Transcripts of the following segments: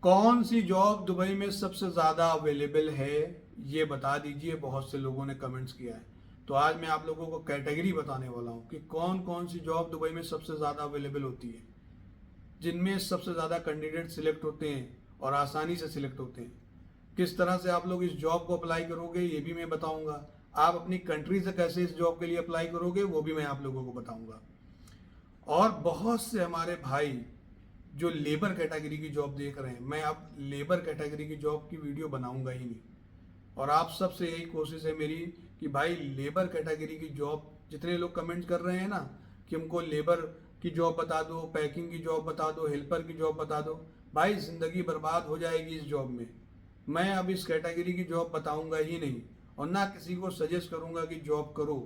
कौन सी job Dubai में सबसे ज़्यादा अवेलेबल है, ये बता दीजिए। बहुत से लोगों ने कमेंट्स किया है। तो आज मैं आप लोगों को कैटेगरी बताने वाला हूँ कि कौन कौन सी जॉब दुबई में सबसे ज़्यादा अवेलेबल होती है, जिनमें सबसे ज़्यादा कैंडिडेट सिलेक्ट होते हैं और आसानी से सिलेक्ट होते हैं। किस तरह से आप लोग इस जॉब को अप्लाई करोगे ये भी मैं बताऊंगा। आप अपनी कंट्री से कैसे इस जॉब के लिए अप्लाई करोगे वो भी मैं आप लोगों को बताऊंगा। और बहुत से हमारे भाई जो लेबर कैटेगरी की जॉब देख रहे हैं, मैं अब लेबर कैटेगरी की जॉब की वीडियो बनाऊंगा ही नहीं। और आप सबसे यही कोशिश है मेरी कि भाई लेबर कैटेगरी की जॉब, जितने लोग कमेंट कर रहे हैं ना कि हमको लेबर की जॉब बता दो, पैकिंग की जॉब बता दो, हेल्पर की जॉब बता दो, भाई ज़िंदगी बर्बाद हो जाएगी इस जॉब में। मैं अब इस कैटेगरी की जॉब बताऊंगा ही नहीं और ना किसी को सजेस्ट करूंगा कि जॉब करो।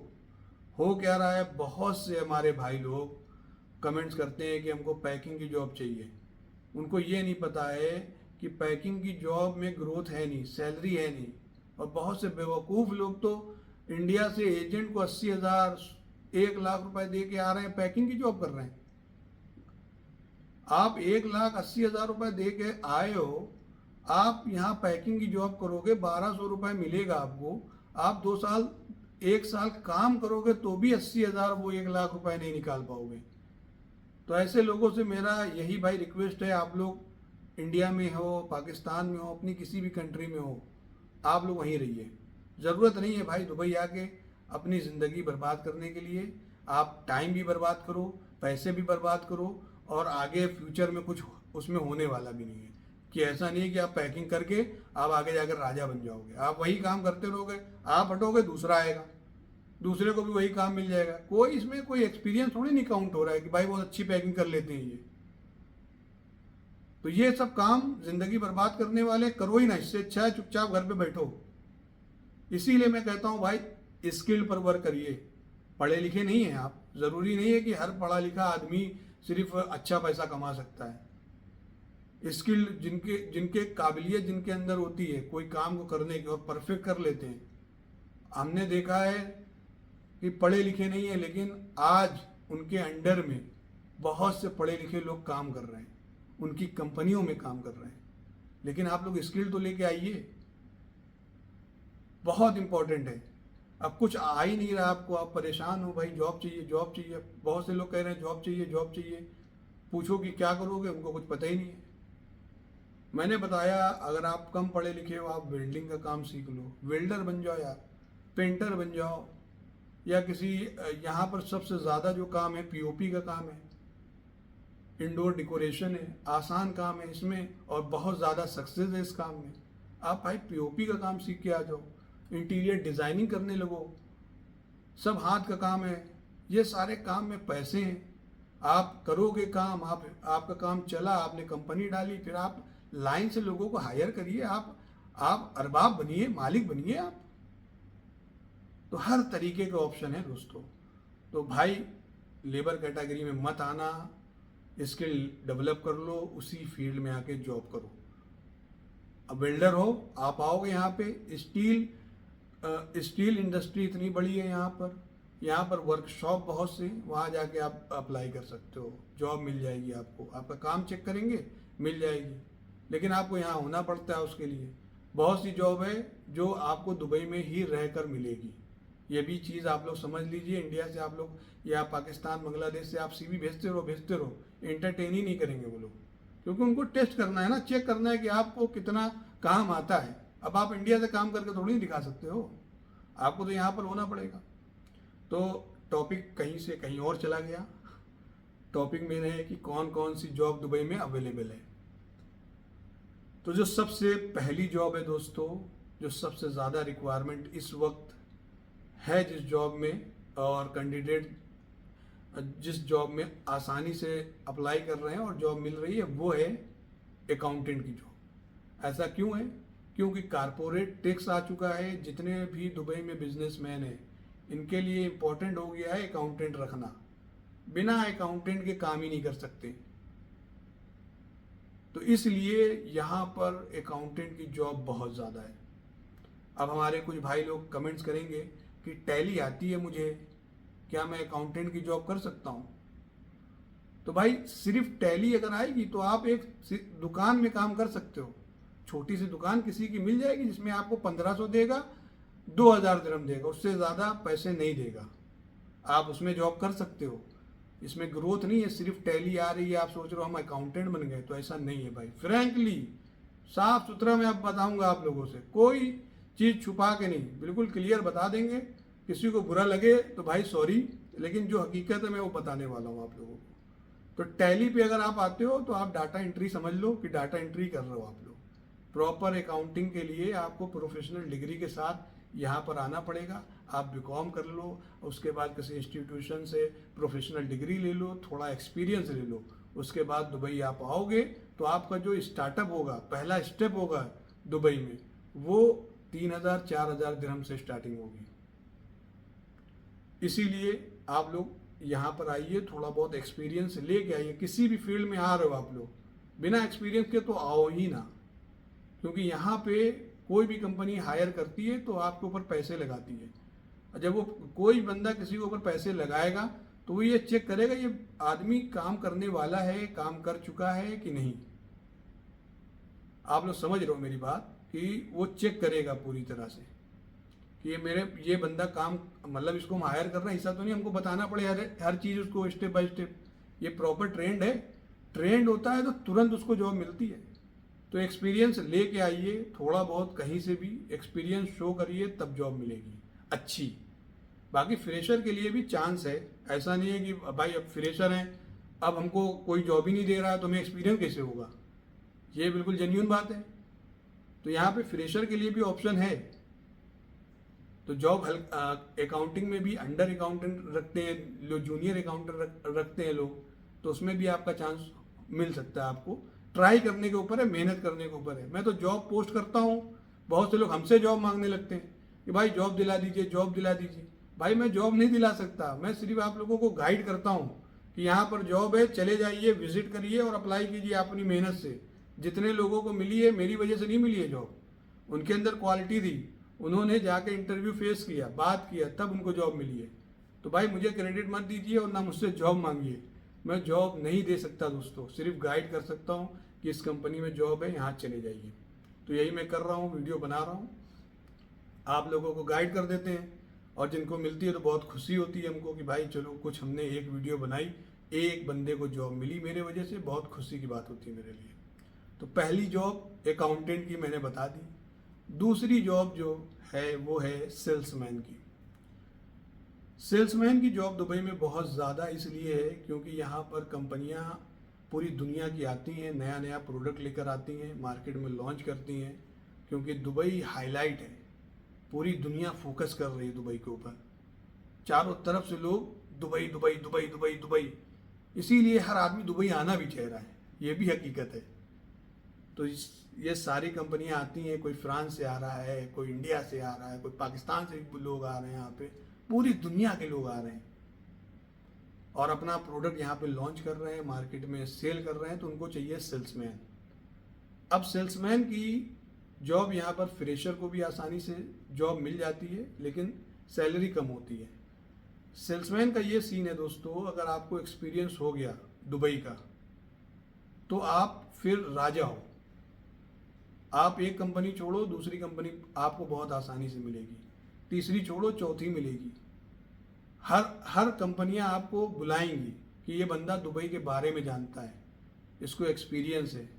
हो क्या रहा है, बहुत से हमारे भाई लोग कमेंट्स करते हैं कि हमको पैकिंग की जॉब चाहिए। उनको ये नहीं पता है कि पैकिंग की जॉब में ग्रोथ है नहीं, सैलरी है नहीं। और बहुत से बेवकूफ़ लोग तो इंडिया से एजेंट को 80,000 1 लाख रुपए दे के आ रहे हैं, पैकिंग की जॉब कर रहे हैं। आप 1,80,000 रुपए दे के आए हो, आप यहाँ पैकिंग की जॉब करोगे, 1,200 रुपये मिलेगा आपको। आप 2 साल 1 साल काम करोगे तो भी 80,000 वो 1 लाख रुपए नहीं निकाल पाओगे। तो ऐसे लोगों से मेरा यही भाई रिक्वेस्ट है, आप लोग इंडिया में हो, पाकिस्तान में हो, अपनी किसी भी कंट्री में हो, आप लोग वहीं रहिए। ज़रूरत नहीं है भाई दुबई आके अपनी ज़िंदगी बर्बाद करने के लिए। आप टाइम भी बर्बाद करो, पैसे भी बर्बाद करो, और आगे फ्यूचर में कुछ उसमें होने वाला भी नहीं है। कि ऐसा नहीं है कि आप पैकिंग करके आप आगे जाकर राजा बन जाओगे। आप वही काम करते रहोगे, आप हटोगे दूसरा आएगा, दूसरे को भी वही काम मिल जाएगा। कोई इसमें कोई एक्सपीरियंस थोड़ी नहीं काउंट हो रहा है कि भाई बहुत अच्छी पैकिंग कर लेते हैं ये। तो ये सब काम जिंदगी बर्बाद करने वाले करो ही ना, इससे अच्छा है चुपचाप घर पे बैठो। इसीलिए मैं कहता हूँ भाई स्किल पर वर्क करिए। पढ़े लिखे नहीं है आप, जरूरी नहीं है कि हर पढ़ा लिखा आदमी सिर्फ अच्छा पैसा कमा सकता है। स्किल जिनके जिनके काबिलियत जिनके अंदर होती है कोई काम को करने की और परफेक्ट कर लेते हैं। हमने देखा है कि पढ़े लिखे नहीं है लेकिन आज उनके अंडर में बहुत से पढ़े लिखे लोग काम कर रहे हैं, उनकी कंपनियों में काम कर रहे हैं। लेकिन आप लोग स्किल तो लेके आइए, बहुत इंपॉर्टेंट है। अब कुछ आ ही नहीं रहा आपको, आप परेशान हो भाई, जॉब चाहिए जॉब चाहिए। बहुत से लोग कह रहे हैं जॉब चाहिए जॉब चाहिए। पूछो कि क्या करोगे, उनको कुछ पता ही नहीं है। मैंने बताया अगर आप कम पढ़े लिखे हो, आप वेल्डिंग का काम सीख लो, वेल्डर बन जाओ यार, पेंटर बन जाओ, या किसी यहाँ पर सबसे ज़्यादा जो काम है पीओपी का काम है, इंडोर डेकोरेशन है, आसान काम है इसमें और बहुत ज़्यादा सक्सेस है इस काम में। आप भाई पीओपी का काम सीख के आ जाओ, इंटीरियर डिज़ाइनिंग करने लगो, सब हाथ का काम है। ये सारे काम में पैसे हैं। आप करोगे काम, आपका काम चला, आपने कंपनी डाली, फिर आप लाइन से लोगों को हायर करिए, आप अरबाब बनिए, मालिक बनिए आप। तो हर तरीके के ऑप्शन है दोस्तों। तो भाई लेबर कैटेगरी में मत आना, स्किल डेवलप कर लो, उसी फील्ड में आके जॉब करो। अब वेल्डर हो, आप आओगे यहाँ पे, स्टील इंडस्ट्री इतनी बड़ी है यहाँ पर वर्कशॉप बहुत से, वहाँ जाके आप अप्लाई कर सकते हो, जॉब मिल जाएगी आपको। आपका काम चेक करेंगे, मिल जाएगी। लेकिन आपको यहाँ होना पड़ता है उसके लिए। बहुत सी जॉब है जो आपको दुबई में ही रहकर मिलेगी। ये भी चीज़ आप लोग समझ लीजिए। इंडिया से आप लोग या पाकिस्तान बांग्लादेश से आप सीवी भेजते रहो, एंटरटेन ही नहीं करेंगे वो लोग। क्योंकि उनको टेस्ट करना है ना, चेक करना है कि आपको कितना काम आता है। अब आप इंडिया से काम करके थोड़ी नहीं दिखा सकते हो, आपको तो यहाँ पर होना पड़ेगा। तो टॉपिक कहीं से कहीं और चला गया। टॉपिक में है कि कौन कौन सी जॉब दुबई में अवेलेबल है। तो जो सबसे पहली जॉब है दोस्तों, जो सबसे ज़्यादा रिक्वायरमेंट इस वक्त है जिस जॉब में, और कैंडिडेट जिस जॉब में आसानी से अप्लाई कर रहे हैं और जॉब मिल रही है, वो है अकाउंटेंट की जॉब। ऐसा क्यों है? क्योंकि कारपोरेट टैक्स आ चुका है। जितने भी दुबई में बिजनेसमैन हैं इनके लिए इम्पोर्टेंट हो गया है अकाउंटेंट रखना। बिना अकाउंटेंट के काम ही नहीं कर सकते। तो इसलिए यहाँ पर अकाउंटेंट की जॉब बहुत ज़्यादा है। अब हमारे कुछ भाई लोग कमेंट्स करेंगे कि टैली आती है मुझे, क्या मैं अकाउंटेंट की जॉब कर सकता हूँ? तो भाई सिर्फ टैली अगर आएगी तो आप एक दुकान में काम कर सकते हो। छोटी सी दुकान किसी की मिल जाएगी जिसमें आपको 1500 देगा, 2000 दिरहम देगा, उससे ज़्यादा पैसे नहीं देगा। आप उसमें जॉब कर सकते हो। इसमें ग्रोथ नहीं है, सिर्फ टैली आ रही है, आप सोच रहे हो हम अकाउंटेंट बन गए, तो ऐसा नहीं है भाई। फ्रैंकली साफ सुथरा मैं अब बताऊंगा आप लोगों से, कोई चीज़ छुपा के नहीं, बिल्कुल क्लियर बता देंगे। किसी को बुरा लगे तो भाई सॉरी, लेकिन जो हकीकत है मैं वो बताने वाला हूँ आप लोगों को। तो टैली पे अगर आप आते हो तो आप डाटा एंट्री समझ लो कि डाटा एंट्री कर रहे हो आप लोग। प्रॉपर अकाउंटिंग के लिए आपको प्रोफेशनल डिग्री के साथ यहाँ पर आना पड़ेगा। आप बीकॉम कर लो, उसके बाद किसी इंस्टीट्यूशन से प्रोफेशनल डिग्री ले लो, थोड़ा एक्सपीरियंस ले लो, उसके बाद दुबई आप आओगे तो आपका जो स्टार्टअप होगा, पहला स्टेप होगा दुबई में, वो 3000-4000 दिरहम से स्टार्टिंग होगी। इसीलिए आप लोग यहाँ पर आइए, थोड़ा बहुत एक्सपीरियंस लेके आइए। किसी भी फील्ड में आ रहे हो आप लोग, बिना एक्सपीरियंस के तो आओ ही ना, क्योंकि यहाँ पे कोई भी कंपनी हायर करती है तो आपके ऊपर पैसे लगाती है। जब वो कोई बंदा किसी के ऊपर पैसे लगाएगा तो वो ये चेक करेगा ये आदमी काम करने वाला है, काम कर चुका है कि नहीं। आप लोग समझ रहे हो मेरी बात, कि वो चेक करेगा पूरी तरह से कि ये बंदा काम, मतलब इसको हम हायर कर रहे हैं, ऐसा तो नहीं हमको बताना पड़े हर चीज़ उसको स्टेप बाय स्टेप। ये प्रॉपर ट्रेंड है, ट्रेंड होता है तो तुरंत उसको जॉब मिलती है। तो एक्सपीरियंस लेके आइए, थोड़ा बहुत कहीं से भी एक्सपीरियंस शो करिए, तब जॉब मिलेगी अच्छी। बाकी फ्रेशर के लिए भी चांस है, ऐसा नहीं है कि भाई अब फ्रेशर हैं, अब हमको कोई जॉब ही नहीं दे रहा है तो हमें एक्सपीरियंस कैसे होगा। ये बिल्कुल जेन्युइन बात है। तो यहाँ पे फ्रेशर के लिए भी ऑप्शन है। तो जॉब अकाउंटिंग में भी अंडर अकाउंटेंट रखते हैं लोग, जूनियर अकाउंटेंट रखते हैं लोग, तो उसमें भी आपका चांस मिल सकता है। आपको ट्राई करने के ऊपर है, मेहनत करने के ऊपर है। मैं तो जॉब पोस्ट करता हूँ, बहुत से लोग हमसे जॉब मांगने लगते हैं कि भाई जॉब दिला दीजिए, जॉब दिला दीजिए। भाई मैं जॉब नहीं दिला सकता, मैं सिर्फ आप लोगों को गाइड करता हूँ कि यहाँ पर जॉब है, चले जाइए, विजिट करिए और अप्लाई कीजिए अपनी मेहनत से। जितने लोगों को मिली है, मेरी वजह से नहीं मिली है जॉब, उनके अंदर क्वालिटी थी, उन्होंने जाके इंटरव्यू फेस किया, बात किया, तब उनको जॉब मिली है। तो भाई मुझे क्रेडिट मत दीजिए और ना मुझसे जॉब मांगिए। मैं जॉब नहीं दे सकता दोस्तों, सिर्फ गाइड कर सकता हूँ कि इस कंपनी में जॉब है, यहाँ चले जाइए। तो यही मैं कर रहा हूँ, वीडियो बना रहा हूँ, आप लोगों को गाइड कर देते हैं। और जिनको मिलती है तो बहुत खुशी होती है हमको कि भाई चलो कुछ हमने एक वीडियो बनाई, एक बंदे को जॉब मिली मेरे वजह से, बहुत खुशी की बात होती है मेरे लिए। तो पहली जॉब अकाउंटेंट की मैंने बता दी। दूसरी जॉब जो है वो है सेल्समैन की। सेल्समैन की जॉब दुबई में बहुत ज़्यादा इसलिए है क्योंकि यहाँ पर कंपनियाँ पूरी दुनिया की आती हैं, नया नया प्रोडक्ट लेकर आती हैं, मार्केट में लॉन्च करती हैं। क्योंकि दुबई हाईलाइट है, पूरी दुनिया फोकस कर रही है दुबई के ऊपर, चारों तरफ से लोग Dubai Dubai Dubai Dubai Dubai, इसीलिए हर आदमी दुबई आना भी चाह रहा है, ये भी हकीकत है। तो ये सारी कंपनियां आती हैं, कोई फ्रांस से आ रहा है, कोई इंडिया से आ रहा है, कोई पाकिस्तान से लोग आ रहे हैं, यहाँ पे पूरी दुनिया के लोग आ रहे हैं और अपना प्रोडक्ट यहाँ पे लॉन्च कर रहे हैं, मार्केट में सेल कर रहे हैं। तो उनको चाहिए सेल्समैन। अब सेल्समैन की जॉब यहाँ पर फ्रेशर को भी आसानी से जॉब मिल जाती है, लेकिन सैलरी कम होती है। सेल्समैन का ये सीन है दोस्तों, अगर आपको एक्सपीरियंस हो गया दुबई का तो आप फिर राजा हो। आप एक कंपनी छोड़ो, दूसरी कंपनी आपको बहुत आसानी से मिलेगी, तीसरी छोड़ो, चौथी मिलेगी। हर कंपनियां आपको बुलाएंगी कि ये बंदा दुबई के बारे में जानता है, इसको एक्सपीरियंस है।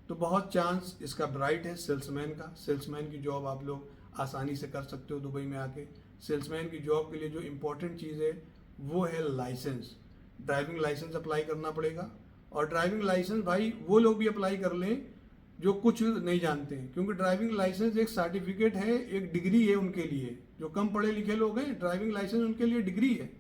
तो बहुत चांस इसका ब्राइट है सेल्समैन का। सेल्समैन की जॉब आप लोग आसानी से कर सकते हो दुबई में आके। सेल्समैन की जॉब के लिए जो इम्पोर्टेंट चीज़ है वो है लाइसेंस। ड्राइविंग लाइसेंस अप्लाई करना पड़ेगा। और ड्राइविंग लाइसेंस भाई वो लोग भी अप्लाई कर लें जो कुछ नहीं जानते हैं, क्योंकि ड्राइविंग लाइसेंस एक सर्टिफिकेट है, एक डिग्री है उनके लिए। जो कम पढ़े लिखे लोग हैं, ड्राइविंग लाइसेंस उनके लिए डिग्री है।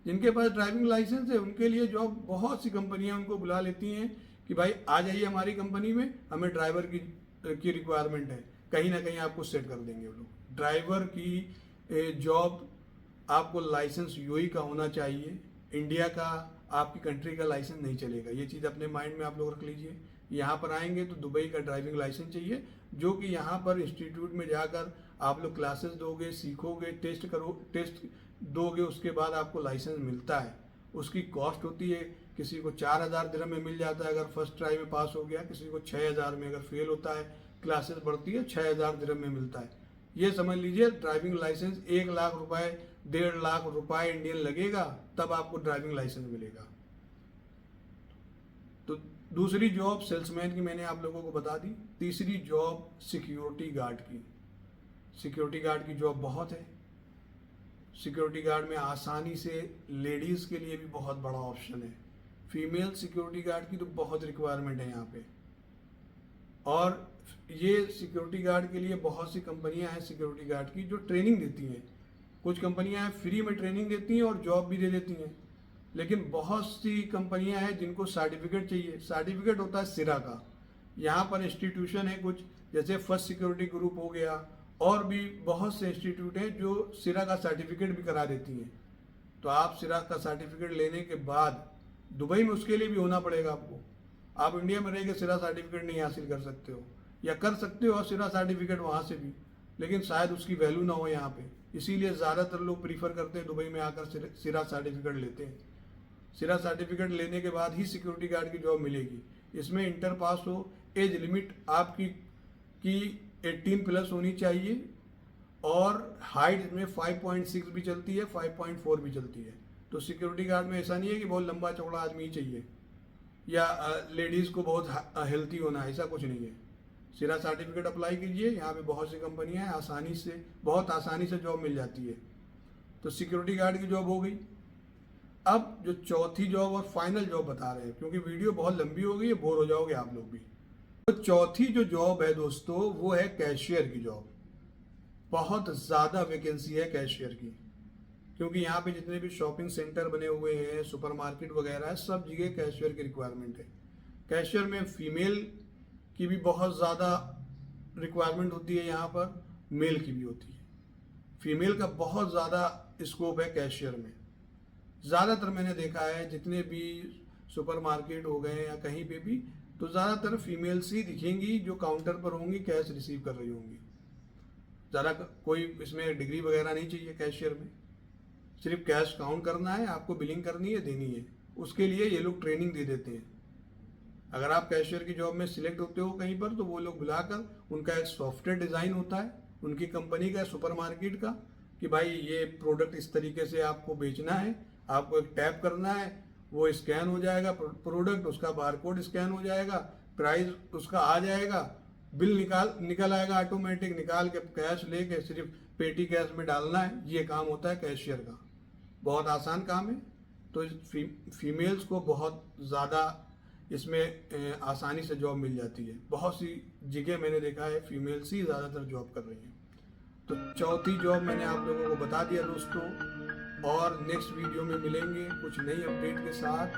जिनके पास ड्राइविंग लाइसेंस है उनके लिए जॉब बहुत सी कंपनियां उनको बुला लेती हैं कि भाई आ जाइए हमारी कंपनी में, हमें ड्राइवर की रिक्वायरमेंट है, कहीं ना कहीं आपको सेट कर देंगे वो लोग। ड्राइवर की जॉब आपको लाइसेंस यूएई का होना चाहिए, इंडिया का आपकी कंट्री का लाइसेंस नहीं चलेगा। ये चीज़ अपने माइंड में आप लोग रख लीजिए। यहाँ पर आएंगे तो दुबई का ड्राइविंग लाइसेंस चाहिए, जो कि यहाँ पर इंस्टीट्यूट में जाकर आप लोग क्लासेस दोगे, सीखोगे, टेस्ट दोगे, उसके बाद आपको लाइसेंस मिलता है। उसकी कॉस्ट होती है किसी को 4,000 दिरहम में मिल जाता है अगर फर्स्ट ट्राई में पास हो गया, किसी को 6,000 में, अगर फेल होता है क्लासेस बढ़ती है 6,000 दिरहम में मिलता है। ये समझ लीजिए ड्राइविंग लाइसेंस 1 लाख रुपए, 1.5 लाख रुपए इंडियन लगेगा तब आपको ड्राइविंग लाइसेंस मिलेगा। तो दूसरी जॉब सेल्समैन की मैंने आप लोगों को बता दी। तीसरी जॉब सिक्योरिटी गार्ड की। सिक्योरिटी गार्ड की जॉब बहुत है। सिक्योरिटी गार्ड में आसानी से लेडीज़ के लिए भी बहुत बड़ा ऑप्शन है। फीमेल सिक्योरिटी गार्ड की तो बहुत रिक्वायरमेंट है यहाँ पे। और ये सिक्योरिटी गार्ड के लिए बहुत सी कंपनियां हैं सिक्योरिटी गार्ड की जो ट्रेनिंग देती हैं। कुछ कंपनियां हैं फ्री में ट्रेनिंग देती हैं और जॉब भी दे देती हैं, लेकिन बहुत सी कंपनियां हैं जिनको सर्टिफिकेट चाहिए। सर्टिफिकेट होता है सिरा का। यहाँ पर इंस्टीट्यूशन है कुछ, जैसे फर्स्ट सिक्योरिटी ग्रुप हो गया, और भी बहुत से इंस्टीट्यूट हैं जो सिरा का सर्टिफिकेट भी करा देती हैं। तो आप सिरा का सर्टिफिकेट लेने के बाद दुबई में उसके लिए भी होना पड़ेगा आपको। आप इंडिया में रह के सिरा सर्टिफिकेट नहीं हासिल कर सकते हो, या कर सकते हो सिरा सर्टिफिकेट वहाँ से भी, लेकिन शायद उसकी वैल्यू ना हो यहाँ पे। इसीलिए ज़्यादातर लोग प्रीफर करते हैं दुबई में आकर सिरा सर्टिफिकेट लेते हैं। सिरा सर्टिफिकेट लेने के बाद ही सिक्योरिटी गार्ड की जॉब मिलेगी। इसमें इंटर पास हो, एज लिमिट आपकी की 18 प्लस होनी चाहिए, और हाइट में 5.6 भी चलती है, 5.4 भी चलती है। तो सिक्योरिटी गार्ड में ऐसा नहीं है कि बहुत लंबा चौड़ा आदमी ही चाहिए या लेडीज़ को बहुत हेल्थी होना है, ऐसा कुछ नहीं है। सिरा सर्टिफिकेट अप्लाई कीजिए, यहाँ पे बहुत सी कंपनियां हैं, बहुत आसानी से जॉब मिल जाती है। तो सिक्योरिटी गार्ड की जॉब हो गई। अब जो चौथी जॉब और फाइनल जॉब बता रहे हैं, क्योंकि वीडियो बहुत लंबी हो गई है, बोर हो जाओगे आप लोग भी। तो चौथी जो जॉब है दोस्तों, वो है कैशियर की जॉब। बहुत ज़्यादा वैकेंसी है कैशियर की, क्योंकि यहाँ पे जितने भी शॉपिंग सेंटर बने हुए हैं, सुपरमार्केट वगैरह है, सब जगह कैशियर की रिक्वायरमेंट है। कैशियर में फीमेल की भी बहुत ज़्यादा रिक्वायरमेंट होती है, यहाँ पर मेल की भी होती है। फीमेल का बहुत ज़्यादा स्कोप है कैशियर में। ज़्यादातर मैंने देखा है जितने भी सुपरमार्केट हो गए या कहीं पे भी, तो ज़्यादातर फीमेल्स ही दिखेंगी जो काउंटर पर होंगी, कैश रिसीव कर रही होंगी। ज़्यादा कोई इसमें डिग्री वगैरह नहीं चाहिए कैशियर में, सिर्फ कैश काउंट करना है, आपको बिलिंग करनी है, देनी है। उसके लिए ये लोग ट्रेनिंग दे देते हैं। अगर आप कैशियर की जॉब में सिलेक्ट होते हो कहीं पर, तो वो लोग बुलाकर उनका एक सॉफ्टवेयर डिज़ाइन होता है उनकी कंपनी का, सुपरमार्केट का, कि भाई ये प्रोडक्ट इस तरीके से आपको बेचना है, आपको एक टैप करना है, वो स्कैन हो जाएगा प्रोडक्ट, उसका बारकोड स्कैन हो जाएगा, प्राइस उसका आ जाएगा, बिल निकल आएगा ऑटोमेटिक, निकाल के कैश लेके सिर्फ पेटी कैश में डालना है। ये काम होता है कैशियर का। बहुत आसान काम है। तो फीमेल्स को बहुत ज़्यादा इसमें आसानी से जॉब मिल जाती है। बहुत सी जगह मैंने देखा है फीमेल्स ही ज़्यादातर जॉब कर रही हैं। तो चौथी जॉब मैंने आप लोगों को बता दिया दोस्तों, और नेक्स्ट वीडियो में मिलेंगे कुछ नई अपडेट के साथ।